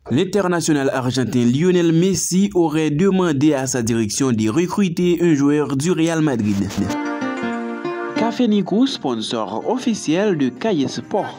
L'international argentin Lionel Messi aurait demandé à sa direction de recruter un joueur du Real Madrid. Café Nico, sponsor officiel de Cahiers Sport.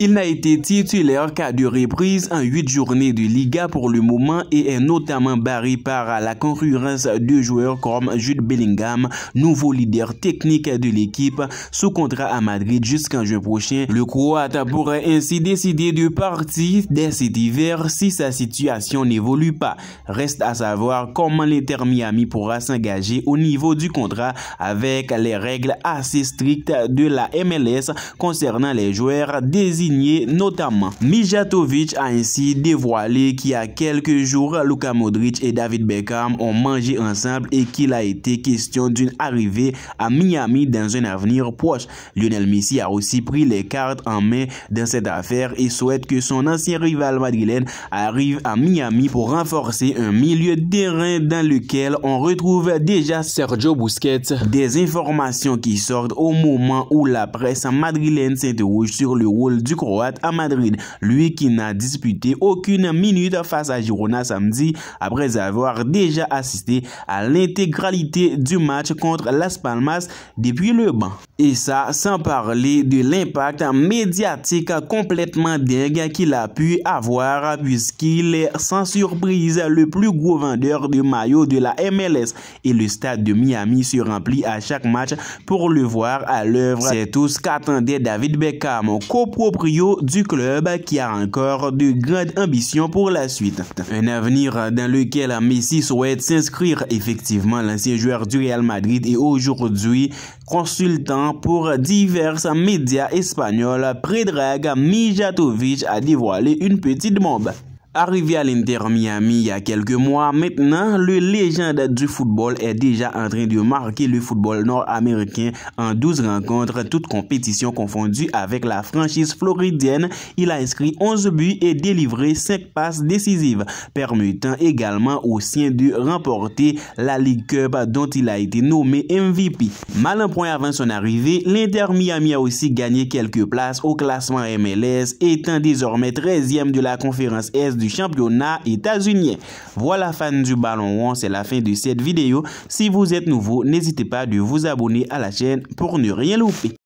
Il n'a été titulaire qu'à 2 reprises en 8 journées de Liga pour le moment et est notamment barré par la concurrence de joueurs comme Jude Bellingham, nouveau leader technique de l'équipe, sous contrat à Madrid jusqu'en juin prochain. Le Croate pourrait ainsi décider de partir dès cet hiver si sa situation n'évolue pas. Reste à savoir comment l'Inter Miami pourra s'engager au niveau du contrat avec les règles assez strictes de la MLS concernant les joueurs désignés. Notamment, Mijatovic a ainsi dévoilé qu'il y a quelques jours, Luka Modric et David Beckham ont mangé ensemble et qu'il a été question d'une arrivée à Miami dans un avenir proche. Lionel Messi a aussi pris les cartes en main dans cette affaire et souhaite que son ancien rival madrilène arrive à Miami pour renforcer un milieu de terrain dans lequel on retrouve déjà Sergio Busquets. Des informations qui sortent au moment où la presse madrilène s'interroge sur le rôle du Croate à Madrid, lui qui n'a disputé aucune minute face à Girona samedi après avoir déjà assisté à l'intégralité du match contre Las Palmas depuis le banc. Et ça sans parler de l'impact médiatique complètement dingue qu'il a pu avoir puisqu'il est sans surprise le plus gros vendeur de maillots de la MLS et le stade de Miami se remplit à chaque match pour le voir à l'œuvre. C'est tout ce qu'attendait David Beckham, coproprio du club qui a encore de grandes ambitions pour la suite. Un avenir dans lequel Messi souhaite s'inscrire. Effectivement, l'ancien joueur du Real Madrid est aujourd'hui consultant pour divers médias espagnols. Predrag Mijatovic a dévoilé une petite bombe. Arrivé à l'Inter Miami il y a quelques mois maintenant, le légende du football est déjà en train de marquer le football nord-américain en 12 rencontres, toutes compétitions confondues avec la franchise floridienne. Il a inscrit 11 buts et délivré 5 passes décisives, permettant également aux siens de remporter la League Cup dont il a été nommé MVP. Mal un point avant son arrivée, l'Inter Miami a aussi gagné quelques places au classement MLS, étant désormais 13e de la conférence Est du championnat états-unien. Voilà, fans du ballon rond, c'est la fin de cette vidéo. Si vous êtes nouveau, n'hésitez pas de vous abonner à la chaîne pour ne rien louper.